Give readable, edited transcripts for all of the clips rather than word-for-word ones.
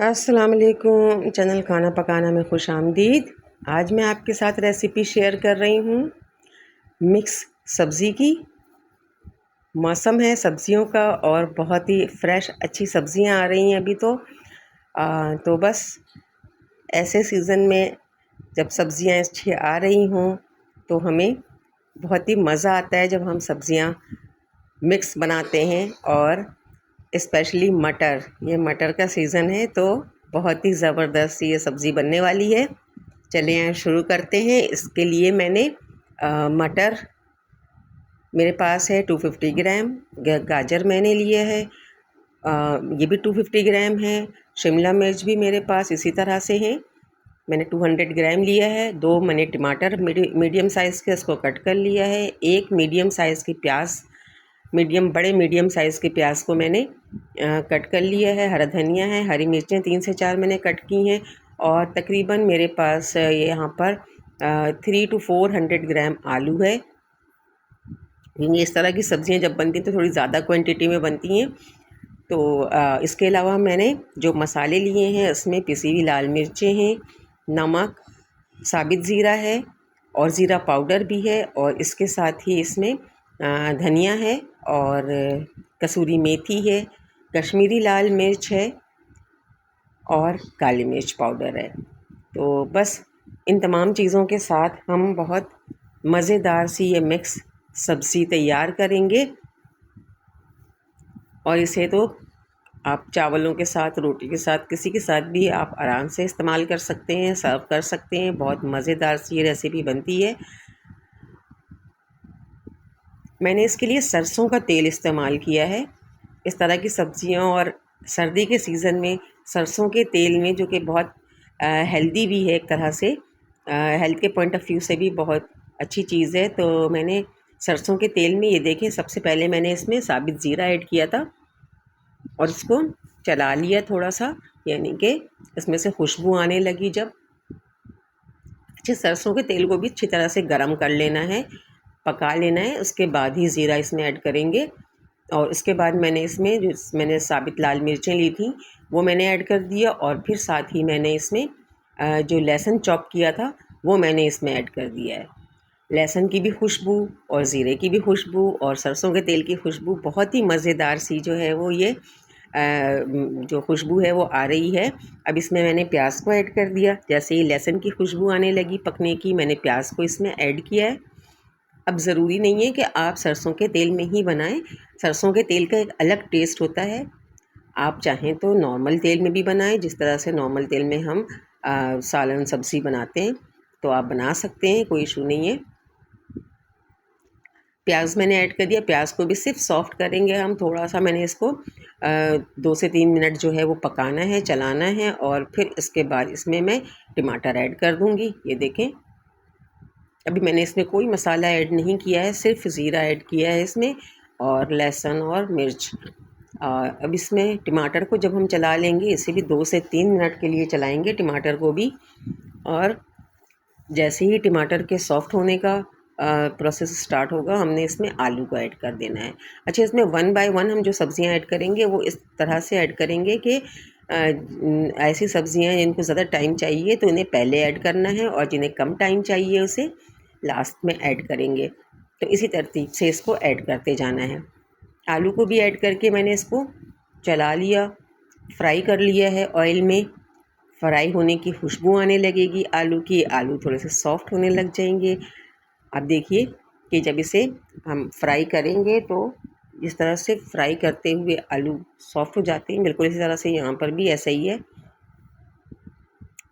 अस्सलाम वालेकुम। चैनल खाना पकाना में खुश आमदीद। आज मैं आपके साथ रेसिपी शेयर कर रही हूँ मिक्स सब्ज़ी की। मौसम है सब्ज़ियों का और बहुत ही फ्रेश अच्छी सब्ज़ियाँ आ रही हैं अभी तो बस ऐसे सीज़न में जब सब्ज़ियाँ अच्छी आ रही हों तो हमें बहुत ही मज़ा आता है जब हम सब्ज़ियाँ मिक्स बनाते हैं। और स्पेशली मटर, ये मटर का सीज़न है तो बहुत ही ज़बरदस्त ये सब्ज़ी बनने वाली है। चलिए शुरू करते हैं। इसके लिए मैंने मटर मेरे पास है 250 ग्राम। गाजर मैंने लिया है, ये भी 250 ग्राम है। शिमला मिर्च भी मेरे पास इसी तरह से है, मैंने 200 ग्राम लिया है। 2 मैंने टमाटर मीडियम साइज़ के इसको कट कर लिया है। एक मीडियम साइज़ की प्याज, बड़े मीडियम साइज़ के प्याज को मैंने कट कर लिया है। हरा धनिया है, हरी मिर्चें 3 से 4 मैंने कट की हैं। और तकरीबन मेरे पास यहाँ पर 300 to 400 ग्राम आलू है। इस तरह की सब्ज़ियाँ जब बनती हैं तो थोड़ी ज़्यादा क्वांटिटी में बनती हैं। तो इसके अलावा मैंने जो मसाले लिए हैं उसमें पिसी हुई लाल मिर्चें हैं, नमक, साबित ज़ीरा है और ज़ीरा पाउडर भी है। और इसके साथ ही इसमें धनिया है और कसूरी मेथी है, कश्मीरी लाल मिर्च है और काली मिर्च पाउडर है। तो बस इन तमाम चीज़ों के साथ हम बहुत मज़ेदार सी ये मिक्स सब्ज़ी तैयार करेंगे। और इसे तो आप चावलों के साथ, रोटी के साथ, किसी के साथ भी आप आराम से इस्तेमाल कर सकते हैं, सर्व कर सकते हैं। बहुत मज़ेदार सी ये रेसिपी बनती है। मैंने इसके लिए सरसों का तेल इस्तेमाल किया है। इस तरह की सब्ज़ियों और सर्दी के सीज़न में सरसों के तेल में, जो कि बहुत हेल्दी भी है एक तरह से, हेल्थ के पॉइंट ऑफ व्यू से भी बहुत अच्छी चीज़ है। तो मैंने सरसों के तेल में, ये देखें, सबसे पहले मैंने इसमें साबित ज़ीरा ऐड किया था और इसको चला लिया थोड़ा सा, यानी कि इसमें से खुशबू आने लगी जब। अच्छे सरसों के तेल को भी अच्छी तरह से गरम कर लेना है, पका लेना है। उसके बाद ही ज़ीरा इसमें ऐड करेंगे। और उसके बाद मैंने इसमें जो मैंने साबित लाल मिर्चें ली थी वो मैंने ऐड कर दिया। और फिर साथ ही मैंने इसमें जो लहसुन चॉप किया था वो मैंने इसमें ऐड कर दिया है। लहसुन की भी खुशबू और ज़ीरे की भी खुशबू और सरसों के तेल की खुशबू बहुत ही मज़ेदार सी जो है वो ये जो खुशबू है वो आ रही है। अब इसमें मैंने प्याज को ऐड कर दिया। जैसे ही लहसुन की खुशबू आने लगी पकने की, मैंने प्याज को इसमें ऐड किया है। अब ज़रूरी नहीं है कि आप सरसों के तेल में ही बनाएं। सरसों के तेल का एक अलग टेस्ट होता है। आप चाहें तो नॉर्मल तेल में भी बनाएं, जिस तरह से नॉर्मल तेल में हम सालन सब्ज़ी बनाते हैं, तो आप बना सकते हैं, कोई इशू नहीं है। प्याज मैंने ऐड कर दिया। प्याज को भी सिर्फ सॉफ्ट करेंगे हम, थोड़ा सा मैंने इसको 2 से 3 मिनट जो है वो पकाना है, चलाना है। और फिर इसके बाद इसमें मैं टमाटर ऐड कर दूँगी। ये देखें, अभी मैंने इसमें कोई मसाला ऐड नहीं किया है, सिर्फ ज़ीरा ऐड किया है इसमें और लहसुन और मिर्च। अब इसमें टमाटर को जब हम चला लेंगे, इसे भी 2 से 3 मिनट के लिए चलाएंगे टमाटर को भी। और जैसे ही टमाटर के सॉफ्ट होने का प्रोसेस स्टार्ट होगा, हमने इसमें आलू को ऐड कर देना है। अच्छा, इसमें 1 बाय 1 हम जो सब्ज़ियां ऐड करेंगे वो इस तरह से ऐड करेंगे कि ऐसी सब्ज़ियां जिनको ज़्यादा टाइम चाहिए तो इन्हें पहले ऐड करना है, और जिन्हें कम टाइम चाहिए उसे लास्ट में ऐड करेंगे। तो इसी तरतीब से इसको ऐड करते जाना है। आलू को भी ऐड करके मैंने इसको चला लिया, फ्राई कर लिया है ऑयल में। फ्राई होने की खुशबू आने लगेगी आलू की, आलू थोड़े से सॉफ्ट होने लग जाएंगे। अब देखिए कि जब इसे हम फ्राई करेंगे तो इस तरह से फ्राई करते हुए आलू सॉफ्ट हो जाते हैं। बिल्कुल इसी तरह से यहाँ पर भी ऐसा ही है।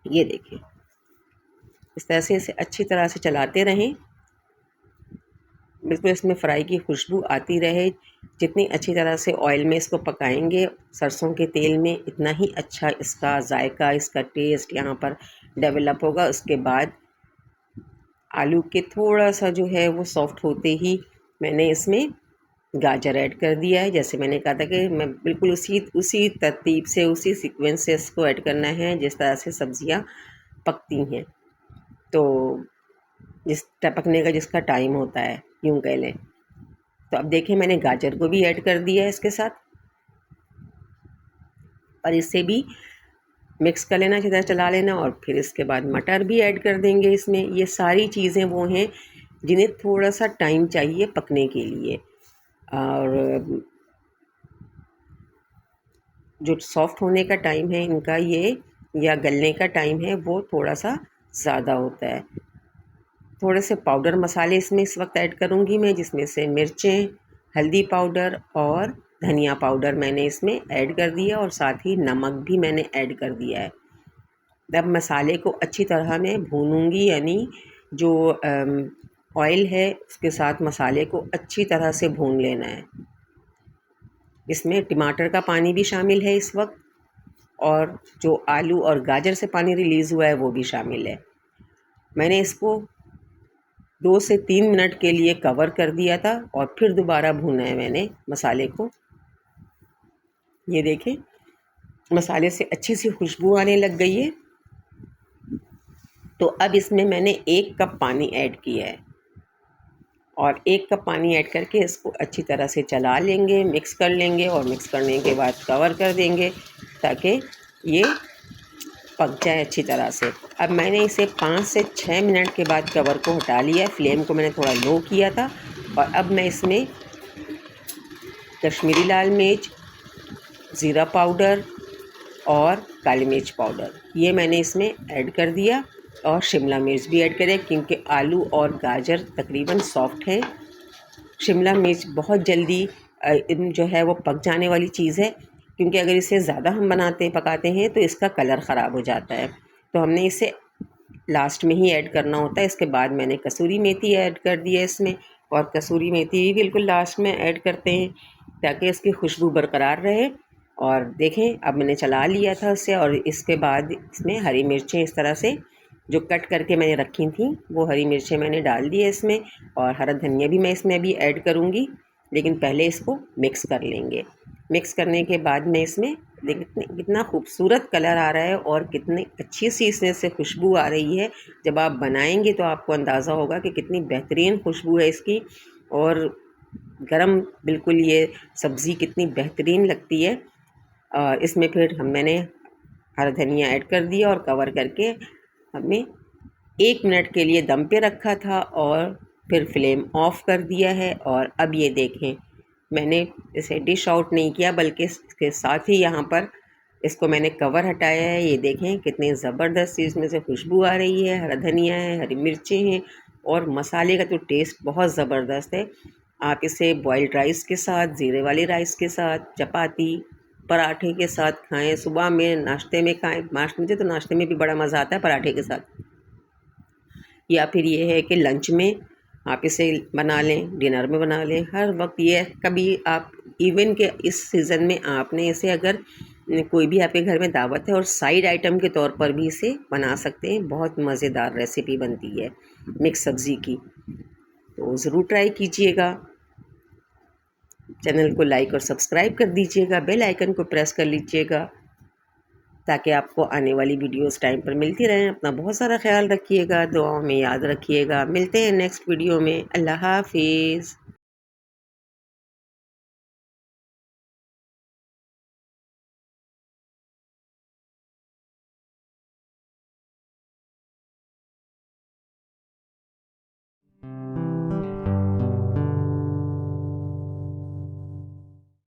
ये देखिए, इस तरह से इसे अच्छी तरह से चलाते रहें, बिल्कुल इसमें फ्राई की खुशबू आती रहे। जितनी अच्छी तरह से ऑयल में इसको पकाएंगे सरसों के तेल में, इतना ही अच्छा इसका जायका, इसका टेस्ट यहाँ पर डेवलप होगा। उसके बाद आलू के थोड़ा सा जो है वो सॉफ्ट होते ही मैंने इसमें गाजर ऐड कर दिया है। जैसे मैंने कहा था कि मैं बिल्कुल उसी तरतीब से, उसी सीक्वेंस से इसको ऐड करना है जिस तरह से सब्ज़ियाँ पकती हैं। तो जिस टपकने का जिसका टाइम होता है, यूँ कह लें। तो अब देखें, मैंने गाजर को भी ऐड कर दिया है इसके साथ, और इसे भी मिक्स कर लेना, अच्छी तरह चला लेना। और फिर इसके बाद मटर भी ऐड कर देंगे इसमें। ये सारी चीज़ें वो हैं जिन्हें थोड़ा सा टाइम चाहिए पकने के लिए, और जो सॉफ्ट होने का टाइम है इनका ये, या गलने का टाइम है, वो थोड़ा सा ज़्यादा होता है। थोड़े से पाउडर मसाले इसमें इस वक्त ऐड करूँगी मैं, जिसमें से मिर्चें, हल्दी पाउडर और धनिया पाउडर मैंने इसमें ऐड कर दिया, और साथ ही नमक भी मैंने ऐड कर दिया है। अब मसाले को अच्छी तरह मैं भूनूंगी, यानी जो ऑयल है उसके साथ मसाले को अच्छी तरह से भून लेना है। इसमें टमाटर का पानी भी शामिल है इस वक्त, और जो आलू और गाजर से पानी रिलीज़ हुआ है वो भी शामिल है। मैंने इसको 2 से 3 मिनट के लिए कवर कर दिया था, और फिर दोबारा भूना है मैंने मसाले को। ये देखें, मसाले से अच्छी सी खुशबू आने लग गई है। तो अब इसमें मैंने 1 कप पानी ऐड किया है, और 1 कप पानी ऐड करके इसको अच्छी तरह से चला लेंगे, मिक्स कर लेंगे, और मिक्स करने के बाद कवर कर देंगे ताकि ये पक जाए अच्छी तरह से। अब मैंने इसे 5 से 6 मिनट के बाद कवर को हटा लिया, फ्लेम को मैंने थोड़ा लो किया था। और अब मैं इसमें कश्मीरी लाल मिर्च, ज़ीरा पाउडर और काली मिर्च पाउडर ये मैंने इसमें ऐड कर दिया, और शिमला मिर्च भी ऐड करें क्योंकि आलू और गाजर तकरीबन सॉफ्ट हैं। शिमला मिर्च बहुत जल्दी जो है वो पक जाने वाली चीज़ है, क्योंकि अगर इसे ज़्यादा हम पकाते हैं तो इसका कलर ख़राब हो जाता है। तो हमने इसे लास्ट में ही ऐड करना होता है। इसके बाद मैंने कसूरी मेथी ऐड कर दी है इसमें, और कसूरी मेथी भी बिल्कुल लास्ट में ऐड करते हैं ताकि इसकी खुशबू बरकरार रहे। और देखें, अब मैंने चला लिया था उससे, और इसके बाद इसमें हरी मिर्चें इस तरह से जो कट करके मैंने रखी थी वो हरी मिर्चें मैंने डाल दी है इसमें, और हरा धनिया भी मैं इसमें अभी ऐड करूँगी, लेकिन पहले इसको मिक्स कर लेंगे। मिक्स करने के बाद मैं इसमें देखिए कितना खूबसूरत कलर आ रहा है और कितनी अच्छी सी इसमें से खुशबू आ रही है। जब आप बनाएंगे तो आपको अंदाज़ा होगा कि कितनी बेहतरीन खुशबू है इसकी, और गरम बिल्कुल ये सब्ज़ी कितनी बेहतरीन लगती है। इसमें फिर मैंने हरा धनिया ऐड कर दिया, और कवर करके हमने 1 मिनट के लिए दम पे रखा था, और फिर फ्लेम ऑफ कर दिया है। और अब ये देखें, मैंने इसे डिश आउट नहीं किया, बल्कि इसके साथ ही यहाँ पर इसको मैंने कवर हटाया है। ये देखें कितनी ज़बरदस्त इसमें से खुशबू आ रही है, हरा धनिया है, हरी मिर्चें हैं, और मसाले का तो टेस्ट बहुत ज़बरदस्त है। आप इसे बॉइल्ड राइस के साथ, ज़ीरे वाले राइस के साथ, चपाती, पराठे के साथ खाएं, सुबह में नाश्ते में खाएं। मुझे तो नाश्ते में भी बड़ा मज़ा आता है पराठे के साथ, या फिर ये है कि लंच में आप इसे बना लें, डिनर में बना लें, हर वक्त। ये कभी आप इवन के इस सीज़न में आपने इसे, अगर कोई भी आपके घर में दावत है, और साइड आइटम के तौर पर भी इसे बना सकते हैं। बहुत मज़ेदार रेसिपी बनती है मिक्स सब्ज़ी की, तो ज़रूर ट्राई कीजिएगा। चैनल को लाइक और सब्सक्राइब कर दीजिएगा, बेल आइकन को प्रेस कर लीजिएगा ताकि आपको आने वाली वीडियोस टाइम पर मिलती रहें। अपना बहुत सारा ख्याल रखिएगा, दुआओं में याद रखिएगा। मिलते हैं नेक्स्ट वीडियो में। अल्लाह हाफिज़।